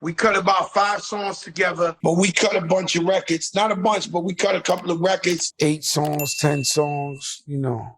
We cut about 5 songs together, but we cut a bunch of records. Not a bunch, but we cut a couple of records. 8 songs, 10 songs, you know.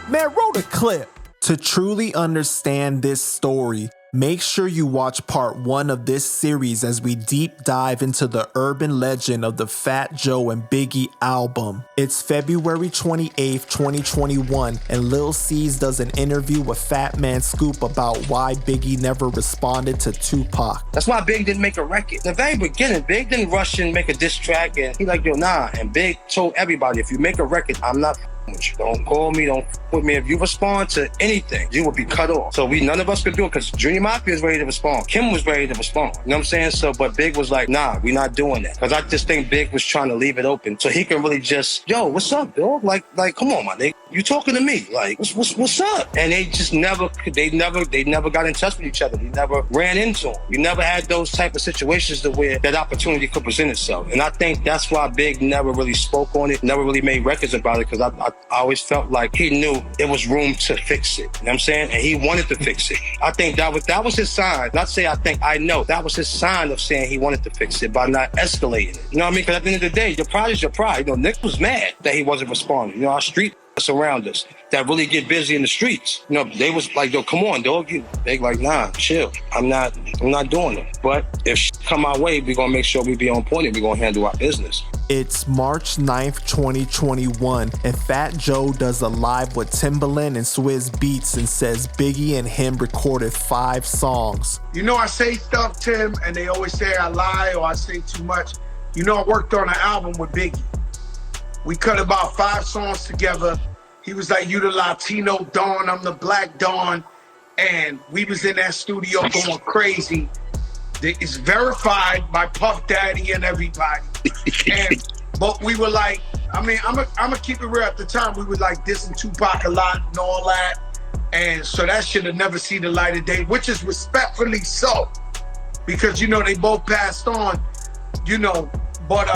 Man, roll the clip. To truly understand this story, make sure you watch part 1 of this series as we deep dive into the urban legend of the Fatt Joe and Biggie album. It's February 28th, 2021, and Lil C's does an interview with Fat Man Scoop about why Biggie never responded to Tupac. That's why Big didn't make a record. In the very beginning, Big didn't rush in and make a diss track, and he like, yo, nah. And Big told everybody, if you make a record, I'm not with you. Don't call me, don't with me. If you respond to anything, you will be cut off. So none of us could do it because Junior Mafia is ready to respond. Kim was ready to respond. You know what I'm saying? So, but Big was like, nah, we not doing that. Because I just think Big was trying to leave it open so he can really just, yo, what's up, dog? Like, come on, my nigga. You talking to me? Like, what's up? And they just never got in touch with each other. They never ran into him. You never had those type of situations to where that opportunity could present itself. And I think that's why Big never really spoke on it, never really made records about it, because I always felt like he knew there was room to fix it. You know what I'm saying? And he wanted to fix it. I think that was his sign. Not say I think, I know. That was his sign of saying he wanted to fix it by not escalating it. You know what I mean? Because at the end of the day, your pride is your pride. You know, Nick was mad that he wasn't responding. You know, our street around us that really get busy in the streets. You know, they was like, yo, come on, dog. They like, nah, chill. I'm not doing it. But if shit come our way, we're gonna make sure we be on point and we're gonna handle our business. It's March 9th, 2021, and Fatt Joe does a live with Timbaland and Swizz Beatz and says Biggie and him recorded 5 songs. You know, I say stuff, Tim, and they always say I lie or I say too much. You know, I worked on an album with Biggie. We cut about 5 songs together. He was like, you the Latino Dawn, I'm the Black Dawn. And we was in that studio going crazy. It's verified by Puff Daddy and everybody. But we were like, I mean, I'm gonna keep it real. At the time, we were like dissing Tupac a lot and all that. And so that should have never seen the light of day, which is respectfully so. Because, you know, they both passed on, you know. But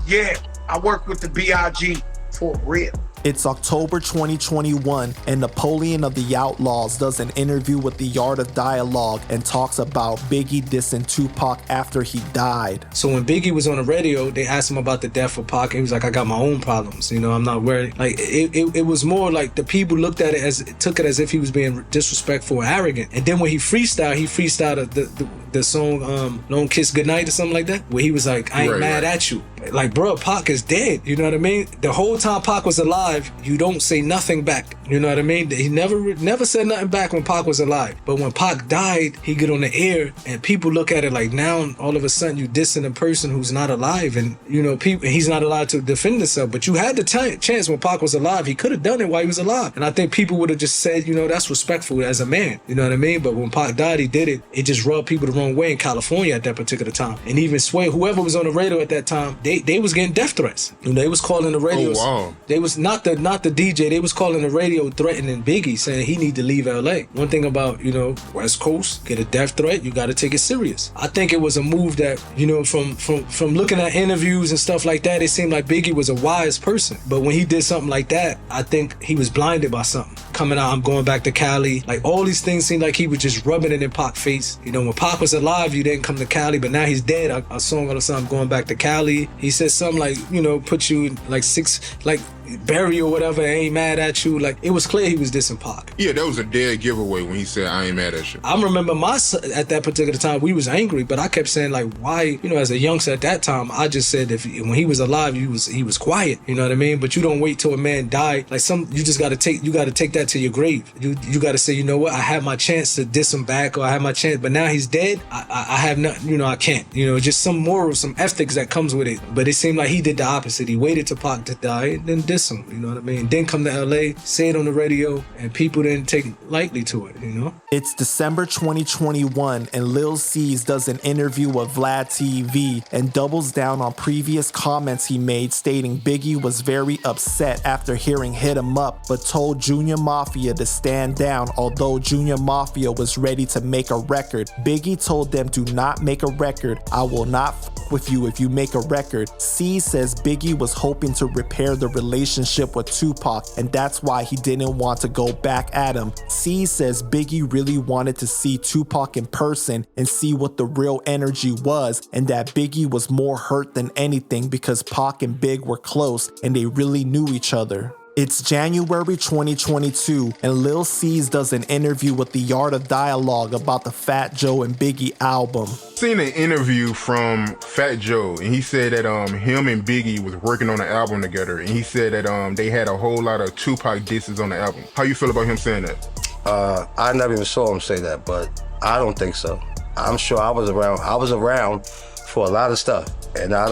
yeah, I worked with the B.I.G. for real. It's October 2021, and Napoleon of the Outlaws does an interview with The Art of Dialogue and talks about Biggie dissing Tupac after he died. So when Biggie was on the radio, they asked him about the death of Pac. He was like, I got my own problems. You know, I'm not worried. Like, it was more like the people looked at it took it as if he was being disrespectful and arrogant. And then when he freestyled the song Don't Kiss Goodnight or something like that, where he was like, I ain't mad at you. Like, bro, Pac is dead. You know what I mean? The whole time Pac was alive, you don't say nothing back. You know what I mean? He never said nothing back when Pac was alive. But when Pac died, he get on the air and people look at it like, now all of a sudden you dissing a person who's not alive, and you know, he's not allowed to defend himself. But you had the chance when Pac was alive. He could have done it while he was alive. And I think people would have just said, you know, that's respectful as a man. You know what I mean? But when Pac died, he did it. It just rubbed people the wrong way in California at that particular time. And even Sway, whoever was on the radio at that time, they was getting death threats. You know, they was calling the radio. Oh, wow. They was not the DJ. They was calling the radio threatening Biggie, saying he need to leave LA. One thing about, you know, West Coast, get a death threat, you got to take it serious. I think it was a move that, you know, from looking at interviews and stuff like that, it seemed like Biggie was a wise person. But when he did something like that, I think he was blinded by something. Coming out, I'm going back to Cali. Like, all these things seemed like he was just rubbing it in Pac's face. You know, when Pac was alive, you didn't come to Cali, but now he's dead. A song on the song, going back to Cali. He said something like, you know, put you in like 6, like, bury or whatever, ain't mad at you. Like, it was clear he was dissing Pac. Yeah, that was a dead giveaway when he said, I ain't mad at you. I remember at that particular time, we was angry, but I kept saying, like, why, you know, as a youngster at that time, I just said when he was alive, he was quiet. You know what I mean? But you don't wait till a man die. Like, you just gotta take that to your grave. You gotta say, you know what, I had my chance to diss him back, or I had my chance, but now he's dead, I have nothing, you know, I can't. You know, just some morals, some ethics that comes with it. But it seemed like he did the opposite. He waited till Pac to die and then diss him. You know what I mean? Then come to LA, say it on the radio, and people didn't take lightly to it, you know? It's December 2021, and Lil C's does an interview with Vlad TV and doubles down on previous comments he made, stating Biggie was very upset after hearing Hit 'Em Up, but told Junior Mafia to stand down. Although Junior Mafia was ready to make a record, Biggie told them, do not make a record. I will not fuck with you if you make a record. C says Biggie was hoping to repair the relationship with Tupac, and that's why he didn't want to go back at him. C says Biggie really wanted to see Tupac in person and see what the real energy was, and that Biggie was more hurt than anything because Pac and Big were close and they really knew each other. It's January 2022, and Lil Cease does an interview with The Art of Dialogue about the Fatt Joe and Biggie album. Seen an interview from Fatt Joe, and he said that him and Biggie was working on an album together, and he said that they had a whole lot of Tupac disses on the album. How you feel about him saying that? I never even saw him say that, but I don't think so. I'm sure I was around for a lot of stuff, and I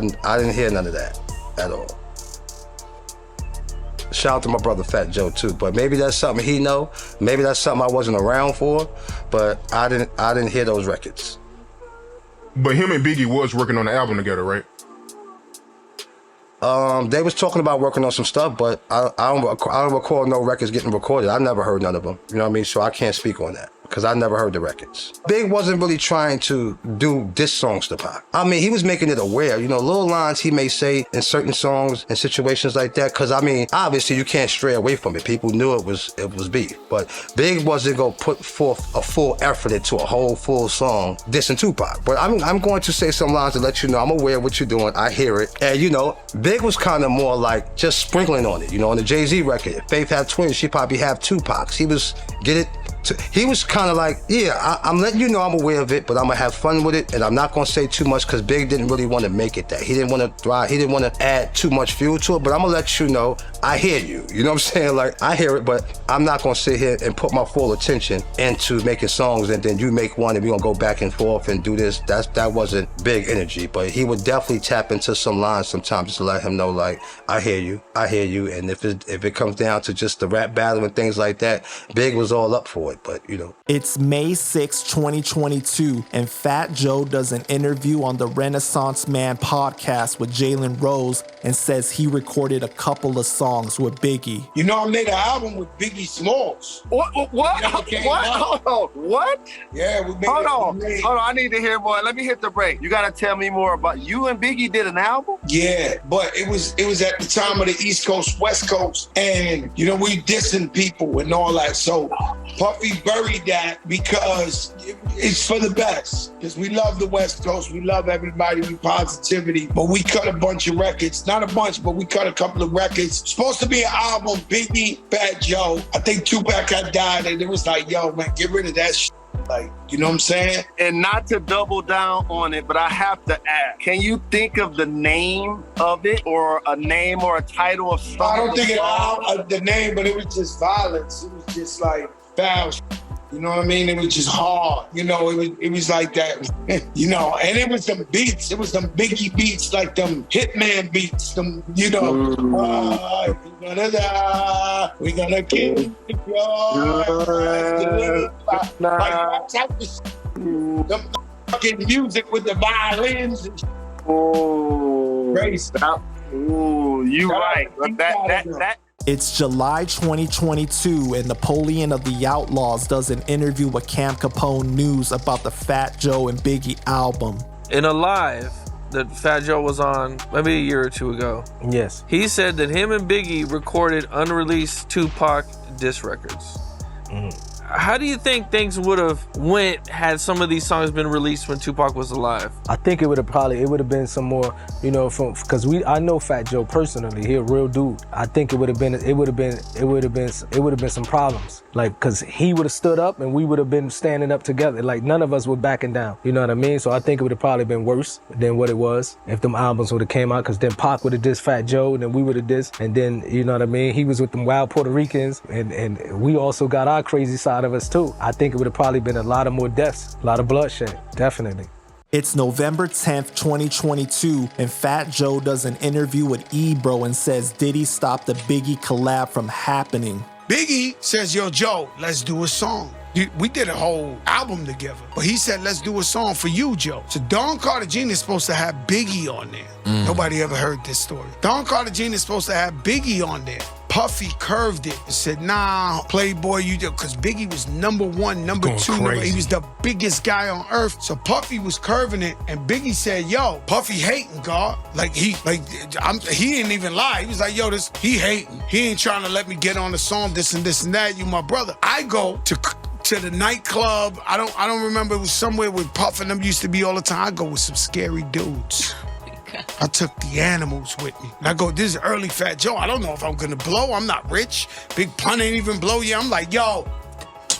didn't hear none of that at all. Shout out to my brother Fatt Joe too, but maybe that's something he know. Maybe that's something I wasn't around for, but I didn't hear those records. But him and Biggie was working on the album together, right? They was talking about working on some stuff, but I don't recall no records getting recorded. I never heard none of them. You know what I mean? So I can't speak on that, because I never heard the records. Big wasn't really trying to do diss songs to Pac. I mean, he was making it aware, little lines he may say in certain songs and situations like that, because I mean, obviously you can't stray away from it. People knew it was beef, but Big wasn't gonna put forth a full effort into a whole full song dissing Tupac. But I'm going to say some lines to let you know I'm aware of what you're doing. I hear it, and Big was kind of more like just sprinkling on it. On the Jay-Z record, if Faith had twins, she probably have Tupacs. He was he was kind of like, yeah, I'm letting you know I'm aware of it, but I'm gonna have fun with it, and I'm not gonna say too much, because Big didn't really want to make it that. He didn't want to thrive. He didn't want to add too much fuel to it, but I'm gonna let you know I hear you. You know what I'm saying? Like, I hear it, but I'm not gonna sit here and put my full attention into making songs, and then you make one, and we're gonna go back and forth and do this. That wasn't Big energy, but he would definitely tap into some lines sometimes just to let him know, like, I hear you, and if it comes down to just the rap battle and things like that, Big was all up for it. But It's May 6, 2022, and Fatt Joe does an interview on the Renaissance Man podcast with Jalen Rose and says he recorded a couple of songs with Biggie. I made an album with Biggie Smalls. What? Hold on. What? Yeah, we made Hold on. I need to hear more. Let me hit the break. You got to tell me more about you and Biggie did an album? Yeah, but it was at the time of the East Coast, West Coast, and we dissing people and all that. So Puffy buried that because it's for the best. Because we love the West Coast, we love everybody, we positivity. But we cut a bunch of records, not a bunch, but we cut a couple of records. Supposed to be an album, Biggie, Fatt Joe. I think Tupac had died, and it was like, yo, man, get rid of that shit. Like, you know what I'm saying? And not to double down on it, but I have to ask, can you think of the name of it, or a name or a title of something? I don't think the name, but it was just violence. It was just like foul shit. You know what I mean? It was just hard. It was like that. And it was some beats. It was some Biggie beats, like them Hitman beats. Them, we gonna die. We gonna kill you. Like type of shit. Them fucking music with the violins and shit. Oh, crazy. You right. That. It's July 2022, and Napoleon of the Outlaws does an interview with Cam Capone News about the Fatt Joe and Biggie album. In a live that Fatt Joe was on maybe a year or two ago, Yes. he said that him and Biggie recorded unreleased Tupac diss records. How do you think things would have went had some of these songs been released when Tupac was alive? I think it would have been some more, because I know Fatt Joe personally. He a real dude. I think it would have been some problems. Like, cause he would have stood up and we would have been standing up together. Like, none of us were backing down. You know what I mean? So I think it would have probably been worse than what it was if them albums would have came out. Cause then Pac would have dissed Fatt Joe, and then we would have dissed, and then you know what I mean. He was with them wild Puerto Ricans, and we also got our crazy side of us too. I think it would have probably been a lot of more deaths, a lot of bloodshed, definitely. It's November 10th, 2022, and Fatt Joe does an interview with Ebro and says Diddy stopped the Biggie collab from happening. Biggie says, yo, Joe, let's do a song. We did a whole album together, but he said, let's do a song for you, Joe. So Don Cartagena is supposed to have Biggie on there. Nobody ever heard this story. Don Cartagena is supposed to have Biggie on there. Puffy curved it and said, nah, Playboy, you do, because Biggie was number one, number Going two, crazy. he was the biggest guy on earth. So Puffy was curving it, and Biggie said, yo, Puffy hating, God. He didn't even lie. He was like, yo, he hating. He ain't trying to let me get on the song, this and that, you my brother. I go to the nightclub. I don't remember, it was somewhere where Puff and them used to be all the time. I go with some scary dudes. I took the animals with me. And I go, this is early Fatt Joe. I don't know if I'm gonna blow. I'm not rich. Big Pun ain't even blow yet. I'm like, yo,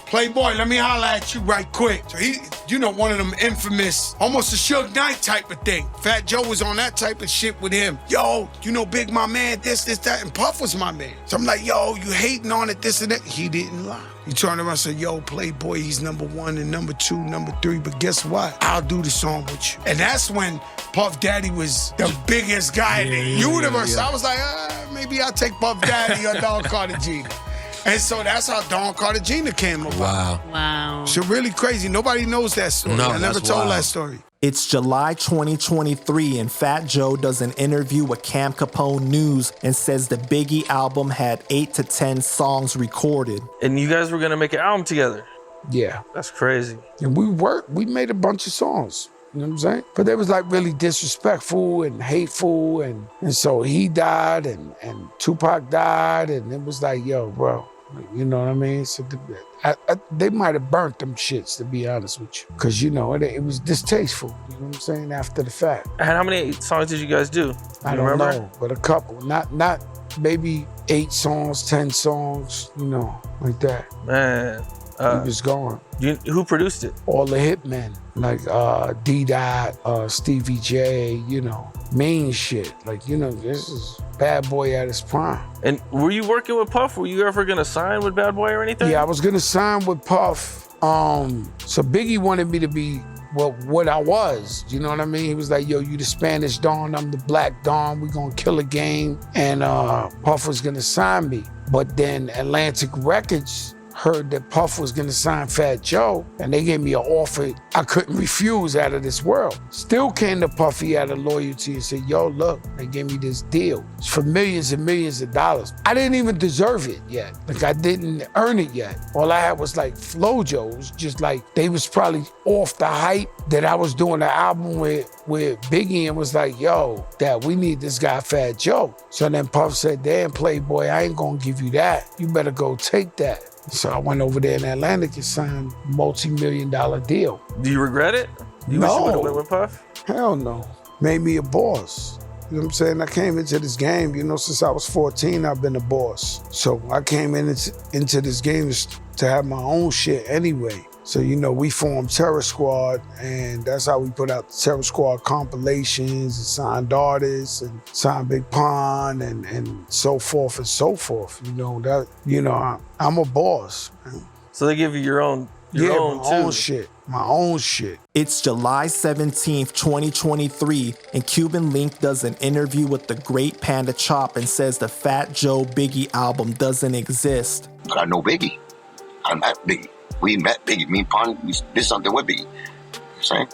Playboy, let me holler at you right quick. So he, one of them infamous, almost a Suge Knight type of thing. Fatt Joe was on that type of shit with him. Yo, Big my man, this, that, and Puff was my man. So I'm like, yo, you hating on it, this and that. He didn't lie. He turned around and said, yo, Playboy, he's number one and number two, number three, but guess what? I'll do the song with you. And that's when Puff Daddy was the biggest guy in the universe. I was like, maybe I'll take Puff Daddy or Don Cartagena. And so that's how Don Cartagena came about. Wow. So really crazy. Nobody knows that story. No, I never that's told wild. that story. It's July 2023, and Fatt Joe does an interview with Cam Capone News and says the Biggie album had 8 to 10 songs recorded. And you guys were gonna make an album together. Yeah. That's crazy. And we made a bunch of songs. You know what I'm saying? But they was like really disrespectful and hateful. And so he died and Tupac died. And it was like, yo, bro. You know what I mean? So they might have burnt them shits, to be honest with you. Because, it was distasteful. You know what I'm saying? After the fact. And how many songs did you guys do? I don't know, but a couple. Not maybe 8 songs, 10 songs, like that. Man. He was going. Who produced it? All the hitmen, like D-Dot, Stevie J, main shit. Like, this is Bad Boy at his prime. And were you working with Puff? Were you ever gonna sign with Bad Boy or anything? Yeah, I was gonna sign with Puff. So Biggie wanted me to be what I was. You know what I mean? He was like, yo, you the Spanish Don, I'm the Black Don. We gonna kill a game. And Puff was gonna sign me. But then Atlantic Records heard that Puff was gonna sign Fatt Joe, and they gave me an offer I couldn't refuse out of this world. Still came to Puffy out of loyalty and said, yo, look, they gave me this deal. It's for millions and millions of dollars. I didn't even deserve it yet. Like, I didn't earn it yet. All I had was like flojos, just like they was probably off the hype that I was doing an album with Biggie, and was like, yo, Dad, we need this guy Fatt Joe. So then Puff said, damn, Playboy, I ain't gonna give you that. You better go take that. So I went over there in Atlantic and signed a multi-million-dollar deal. Do you regret it? You wish you would have went with Puff? Hell no. Made me a boss. You know what I'm saying? I came into this game, since I was 14, I've been a boss. So I came into this game to have my own shit anyway. So, we formed Terror Squad, and that's how we put out the Terror Squad compilations and signed artists and signed Big Pun and so forth and so forth. I'm a boss, man. So they give you your own too. My own shit. It's July 17th, 2023, and Cuban Link does an interview with the great Panda Chop and says the Fatt Joe Biggie album doesn't exist. But I know Biggie. I met Biggie. We met Biggie. Me and Pun, we did something with Biggie. You know what I'm saying?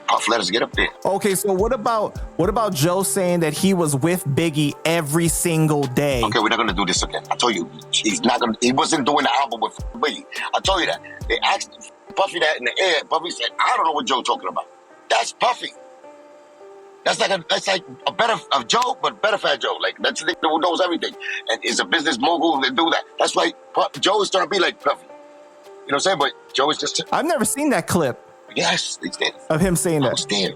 Puff let us get up there. Okay, so what about Joe saying that he was with Biggie every single day? Okay, we're not gonna do this again. I told you, he wasn't doing the album with Biggie. I told you that. They asked Puffy that in the air. Puffy said, I don't know what Joe talking about. That's Puffy. That's like a better Joe, but better Fatt Joe. Like, that's the nigga who knows everything. And is a business mogul that do that. That's why Joe is trying to be like Puffy. You know what I'm saying? But Joe is just... I've never seen that clip. Yes, it's there. Of him saying that. I was there.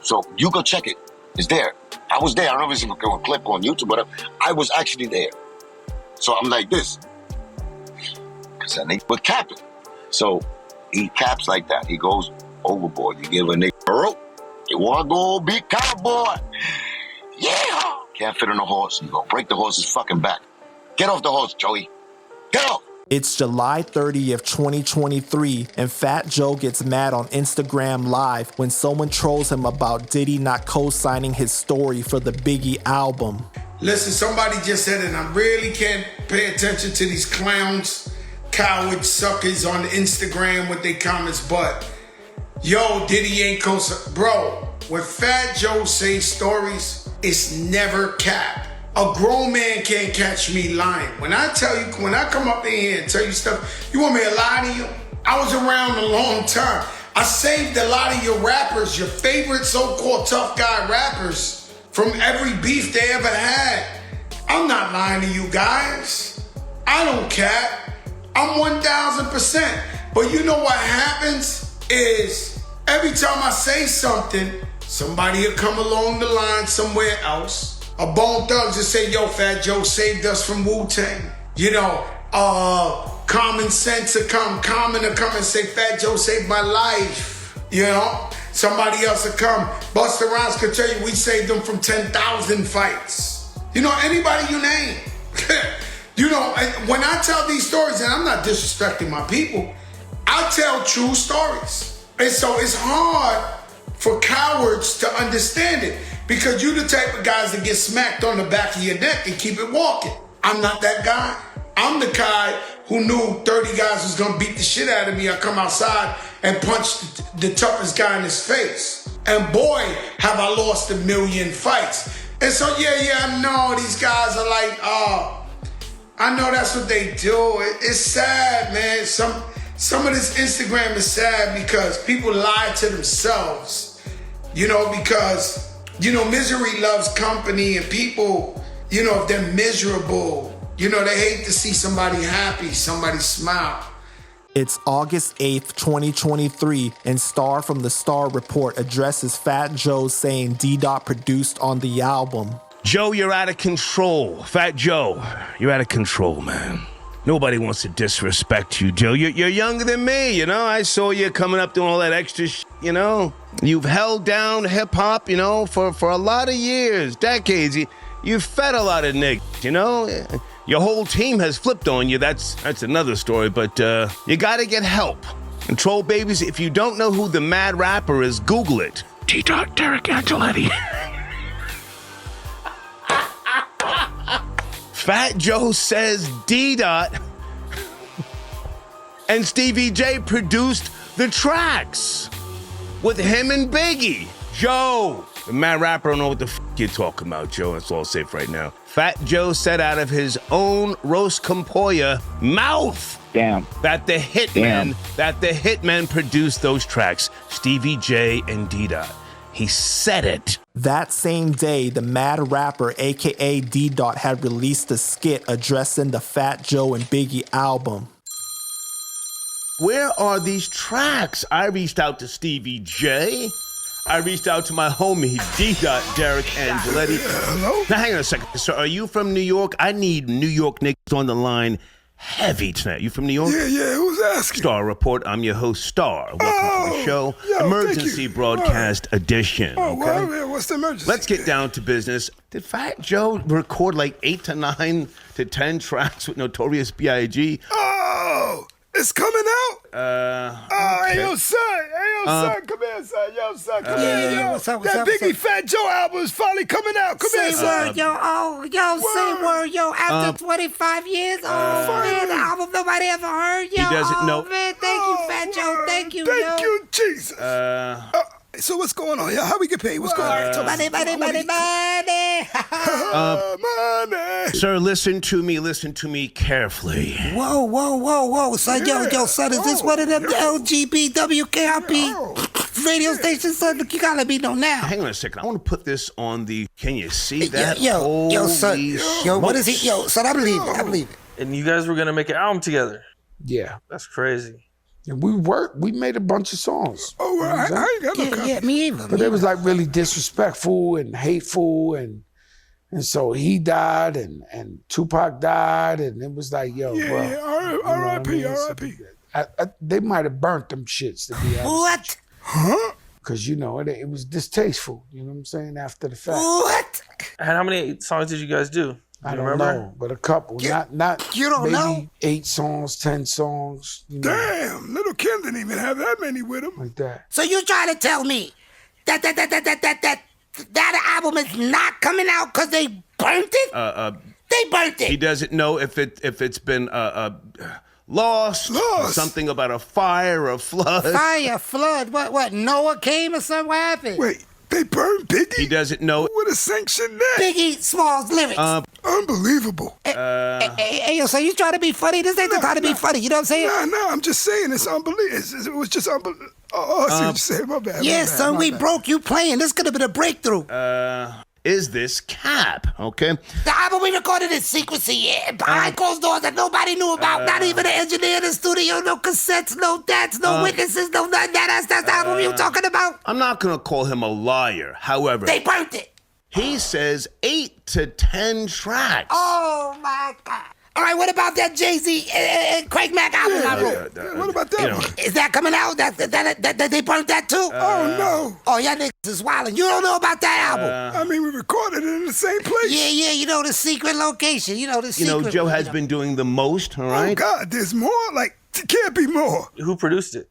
So you go check it. It's there. I was there. I don't know if it's a clip on YouTube, but I was actually there. So I'm like this. Because that nigga was capping. So he caps like that. He goes overboard. You give a nigga a rope. You want to go be cowboy. Yeah. Can't fit on a horse. You go break the horse's fucking back. Get off the horse, Joey. Get off. It's July 30th, 2023, and Fatt Joe gets mad on Instagram Live when someone trolls him about Diddy not co-signing his story for the Biggie album. Listen, somebody just said it, and I really can't pay attention to these clowns, cowards, suckers on Instagram with their comments, but yo, Diddy ain't co-signing. Bro, when Fatt Joe say stories, it's never cap. A grown man can't catch me lying. When I come up in here and tell you stuff, you want me to lie to you? I was around a long time. I saved a lot of your rappers, your favorite so-called tough guy rappers, from every beef they ever had. I'm not lying to you guys. I don't cap. I'm 1,000%. But you know what happens is every time I say something, somebody will come along the line somewhere else. A Bone Thug just say, yo, Fatt Joe saved us from Wu-Tang. You know, Common Sense will come. Common will come and say, Fatt Joe saved my life. You know, somebody else will come. Busta Rhymes could tell you we saved them from 10,000 fights. You know, anybody you name. You know, when I tell these stories, and I'm not disrespecting my people, I tell true stories. And so it's hard for cowards to understand it because you the type of guys that get smacked on the back of your neck and keep it walking. I'm not that guy. I'm the guy who knew 30 guys was gonna beat the shit out of me. I come outside and punch the toughest guy in his face. And boy, have I lost 1 million fights. And so yeah, I know these guys are like, I know that's what they do. It's sad, man. Some of this Instagram is sad because people lie to themselves. You know, because, you know, misery loves company and people, you know, if they're miserable, you know, they hate to see somebody happy, somebody smile. It's August 8th, 2023, and Star from the Star Report addresses Fatt Joe saying D-Dot produced on the album. Joe, you're out of control. Fatt Joe, you're out of control, man. Nobody wants to disrespect you, Joe. You're younger than me, you know? I saw you coming up doing all that extra shit, you know? You've held down hip-hop, you know, for a lot of years, decades. You've fed a lot of niggas, you know? Your whole team has flipped on you. That's another story, but you gotta get help. And Troll Babies, if you don't know who the mad rapper is, Google it. T-Dot Derek Angeletti. Fatt Joe says D-Dot and Stevie J produced the tracks with him and Biggie. Joe, the mad rapper, don't know what the you're talking about, Joe. That's all safe right now. Fatt Joe said out of his own Roast Compoya mouth that the hitmen produced those tracks, Stevie J and D-Dot. He said it. That same day, the mad rapper, aka D-Dot, had released a skit addressing the Fatt Joe and Biggie album. Where are these tracks? I reached out to Stevie J. I reached out to my homie, D-Dot Derek Angeletti. Hello? Now, hang on a second. Sir, are you from New York? I need New York niggas on the line heavy tonight. You from New York? Yeah, who's asking? Star Report. I'm your host, Star. Welcome to the show. Yo, Emergency broadcast edition. Oh, okay? well, what's the emergency? Let's get down to business. Did Fatt Joe record like 8 to 9 to 10 tracks with Notorious B.I.G.? Oh, it's coming out? Okay. Hey, yo, son. Come here, son. Yo, son, come here, yo. What's up, that Biggie Fatt Joe album is finally coming out. Come here, son. Say word, yo. After 25 years, man, the album nobody ever heard, yo. He doesn't know. Man, thank you, Fatt Joe. Thank you, Thank you, Jesus. So what's going on? How we get paid? What's going on? Money. Money. Sir, listen to me carefully. Whoa. Son, yo, son, is this one of them LGBTQIP radio stations, son? Look, you gotta let me know now. Hang on a second. I want to put this on the. Can you see that? Yo, son. Yo, what is he? Yo, son, I believe it. And you guys were gonna make an album together. Yeah. That's crazy. And we made a bunch of songs. Oh, well, I ain't got no copy. Yeah, me either. But it was like really disrespectful and hateful and so he died and Tupac died and it was like, yo, bro. Yeah, R.I.P. They might have burnt them shits, to be honest. What? Huh? Because, you know, it was distasteful, you know what I'm saying, after the fact. What? And how many songs did you guys do? I don't know, but a couple. Not you don't maybe know? 8 songs, 10 songs. You know, Damn, Little Kim didn't even have that many with him. like that. So you trying to tell me that album is not coming out because they burnt it? They burnt it. He doesn't know if it's been lost. Something about a fire or a flood. Fire, flood. What? Noah came or something? What happened? Wait, They burned Biggie? He doesn't know. Who would have sanctioned that? Biggie Smalls lyrics. Unbelievable. Hey, yo, so you trying to be funny? This ain't the time to be funny. You know what I'm saying? Nah, I'm just saying it's unbelievable. It was just unbelievable. Oh, I see what you're saying. My bad. Yeah, my bad, son, my we bad. broke you playing. This could have been a breakthrough. Is this cap? Okay. The album we recorded in secrecy, yeah, behind closed doors that nobody knew about. Not even the engineer in the studio, no cassettes, no dads, no witnesses, no nothing. That's the album you talking about? I'm not gonna call him a liar. However, They burnt it. he says 8 to 10 tracks. Oh, my God. All right, what about that Jay-Z and Craig Mack album I wrote? What about that one? Is that coming out? That they burnt that too? Oh, no. Oh, y'all niggas is wildin'. You don't know about that album? I mean, we recorded it in the same place. Yeah, you know the secret location. You know the You secret. know, Joe has been doing the most, all Oh, right? God, there's more? Like, there can't be more. Who produced it?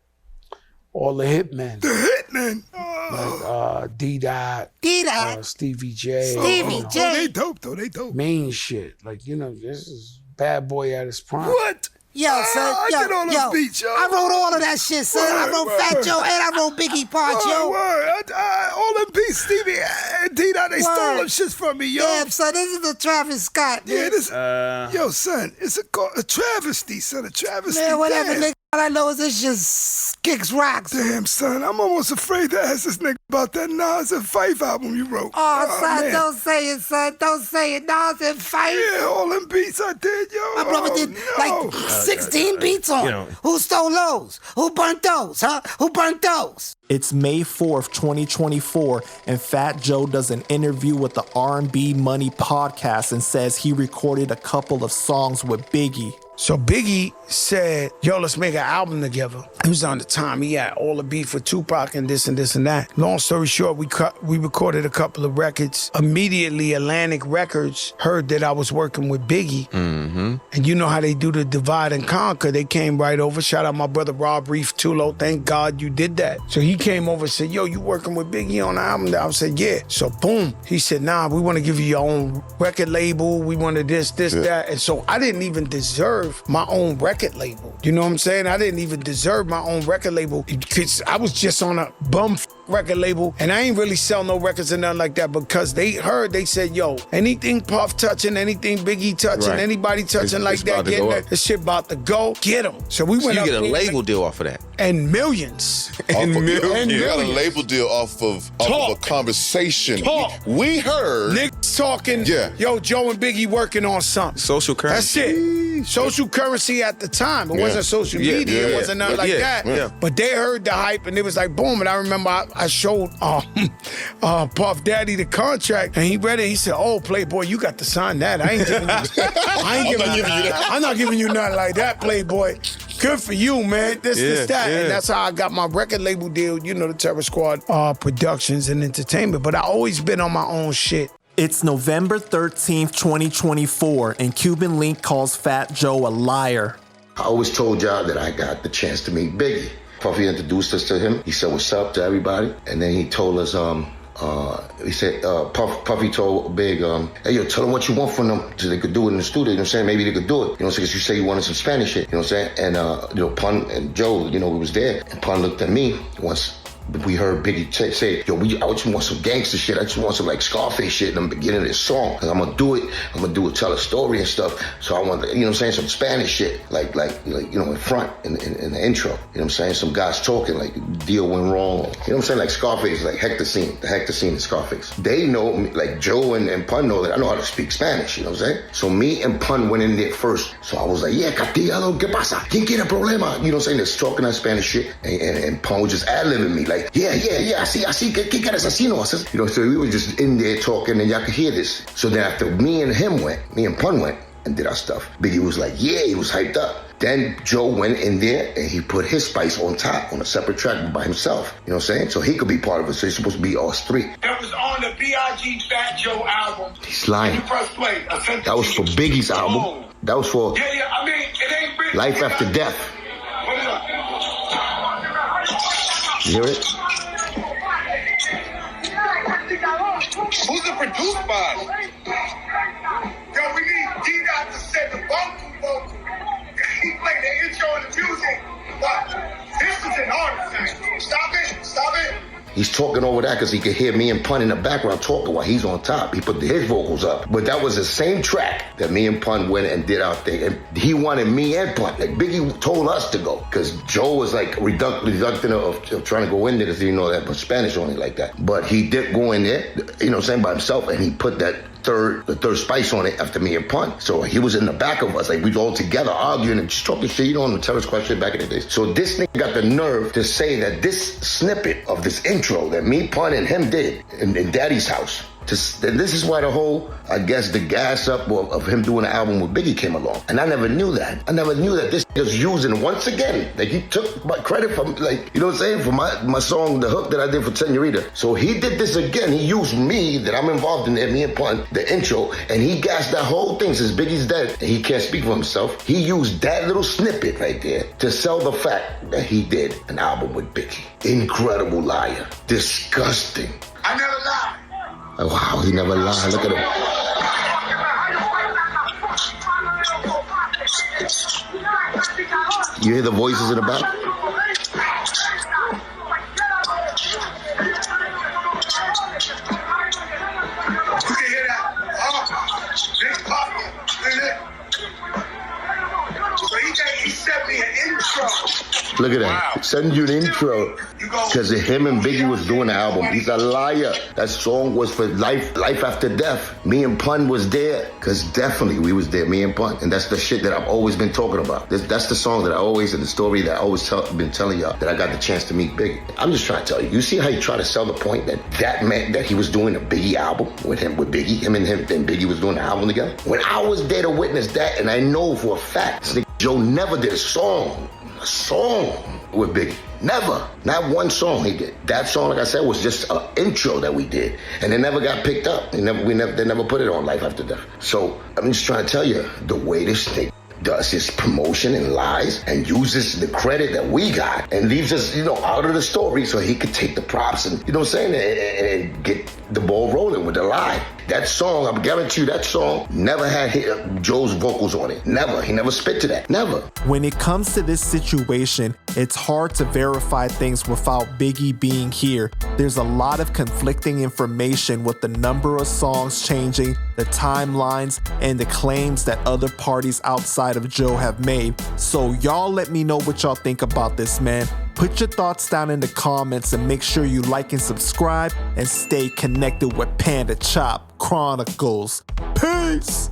All the hitmen. The Hitman. Oh. Like D-Dot, D-Dot. Stevie J. Stevie Oh, J. they dope, though. They dope. Main shit. Like, you know, this is Bad Boy at his prime. What? Yo, son, I did all those beats, yo. I wrote all of that shit, son. I wrote Fatt Joe and I wrote Biggie parts, yo. Word. All them beats, Stevie and D-Dot, they stole Word. them shits from me, yo. Damn, son, this is the Travis Scott. Yeah, Man. this. Yo, son, it's a travesty, son. A travesty. Man, whatever, Damn. nigga. All I know is this just kicks rocks. Damn, son, I'm almost afraid to ask this nigga about that Nas and Fife album you wrote. Oh, son, man. don't say it, son. Don't say it. Nas and Fife. Yeah, all them beats I did, yo. My brother did like 16 beats on it. Who stole those? Who burnt those, huh? Who burnt those? It's May 4th, 2024, and Fatt Joe does an interview with the R&B Money podcast and says he recorded a couple of songs with Biggie. So Biggie said, yo, let's make an album together. It was on the time he had all the beef with Tupac and this and this and that. Long story short, we recorded a couple of records. Immediately, Atlantic Records heard that I was working with Biggie. Mm-hmm. And you know how they do the divide and conquer. They came right over. Shout out my brother Rob Reef Tulo. Thank God you did that. So he came over and said, yo, you working with Biggie on the album? I said, yeah. So boom. He said, nah, we want to give you your own record label. We wanted this, that. And so I didn't even deserve my own record label. You know what I'm saying? I didn't even deserve my own record label because I was just on a bum record label and I ain't really sell no records or nothing like that because they said, yo, anything Puff touching, anything Biggie touching, anybody touching like that, getting that, the shit about to go, get them. So we went you up get a there, label deal off of that. and millions. And millions. You got a label deal off of a conversation. We heard niggas talking, Yeah. yo, Joe and Biggie working on something. Social currency. That's it. Social currency at the time. It wasn't social media. It wasn't nothing like that. Yeah. But they heard the hype and it was like boom. And I remember I showed Puff Daddy the contract and he read it. He said, "Oh, Playboy, you got to sign that. I ain't giving you. I'm not giving you nothing like that, Playboy. Good for you, man. This, that." And that's how I got my record label deal. You know, the Terror Squad Productions and Entertainment. But I always been on my own shit. It's November 13th, 2024, and Cuban Link calls Fatt Joe a liar. I always told y'all that I got the chance to meet Biggie. Puffy introduced us to him. He said, "What's up?" to everybody. And then he told us, he said, Puffy told Big, "Hey, yo, tell them what you want from them so they could do it in the studio." You know what I'm saying? Maybe they could do it. You know, because you say you wanted some Spanish shit. You know what I'm saying? And, Pun and Joe, we was there. And Pun looked at me once. We heard Biggie say, "Yo, I just want some gangster shit. I just want some like Scarface shit in the beginning of this song. Cause I'm gonna do it, tell a story and stuff. So I want, you know what I'm saying, some Spanish shit, like in front in the intro. You know what I'm saying? Some guys talking like deal went wrong. You know what I'm saying? Like Scarface, like the Hector scene in Scarface. They know me, like Joe and Pun know that I know how to speak Spanish. You know what I'm saying? So me and Pun went in there first. So I was like, "Yeah, Castillo, ¿qué pasa? ¿Quién quiere problema?" You know what I'm saying? They're talking that Spanish shit, and Pun was just ad-libbing me. Like, yeah, así, ¿qué quieres así, no? You know, so we were just in there talking and y'all could hear this. So then after me and Pun went and did our stuff, Biggie was like, yeah, he was hyped up. Then Joe went in there and he put his spice on top on a separate track by himself. You know what I'm saying? So he could be part of it. So he's supposed to be us three. That was on the B.I.G. Fatt Joe album. He's lying. You press play. That was for Biggie's album. That was for I mean, it ain't been Life After Death. You hear it? Who's it produced by? Yo, we need D-Dot to set the vocal. He played the intro and the music, but this is an artist. Stop it. He's talking over that because he could hear me and Pun in the background talking while he's on top. He put his vocals up. But that was the same track that me and Pun went and did our thing. And he wanted me and Pun. Like Biggie told us to go because Joe was like reluctant of trying to go in there because he didn't know that but Spanish only like that. But he did go in there, you know what I'm saying, by himself, and he put the third spice on it after me and Pun. So he was in the back of us, like we was all together arguing and just talking shit, you know, on the terrorist question back in the days. So this nigga got the nerve to say that this snippet of this intro that me, Pun, and him did in Daddy's house, this is why the whole, I guess, the gas up of him doing an album with Biggie came along. And I never knew that. I never knew that this was using once again. Like he took my credit from, like, you know what I'm saying, for my song, the hook that I did for Senorita. So he did this again. He used me, that I'm involved in it, me and Pun, the intro, and he gassed that whole thing since Biggie's dead and he can't speak for himself. He used that little snippet right there to sell the fact that he did an album with Biggie. Incredible liar. Disgusting. I never lied. Oh, wow, he never lied. Look at him. You hear the voices in the back? You can hear that. Big Papa. So he sent me an intro. Look at that. Send you an intro. Because him and Biggie was doing the album. He's a liar. That song was for life after death. Me and Pun was there. Because definitely we was there, me and Pun. And that's the shit that I've always been talking about. That's the song that I always, in the story that I always been telling y'all, that I got the chance to meet Biggie. I'm just trying to tell you. You see how he tried to sell the point that meant that he was doing a Biggie album with Biggie. Him and Biggie was doing the album together. When I was there to witness that, and I know for a fact, this nigga Joe never did a song with Biggie. Never. Not one song he did. That song, like I said, was just an intro that we did. And it never got picked up. They never put it on Life After Death. So I'm just trying to tell you, the way this thing does his promotion and lies and uses the credit that we got and leaves us, out of the story so he could take the props and, you know what I'm saying, and get the ball rolling with the lie. That song, I guarantee you, that song never had Joe's vocals on it. Never. He never spit to that. Never. When it comes to this situation, it's hard to verify things without Biggie being here. There's a lot of conflicting information with the number of songs changing, the timelines, and the claims that other parties outside of Joe have made. So y'all let me know what y'all think about this, man. Put your thoughts down in the comments and make sure you like and subscribe and stay connected with Panda Chop Chronicles. Peace!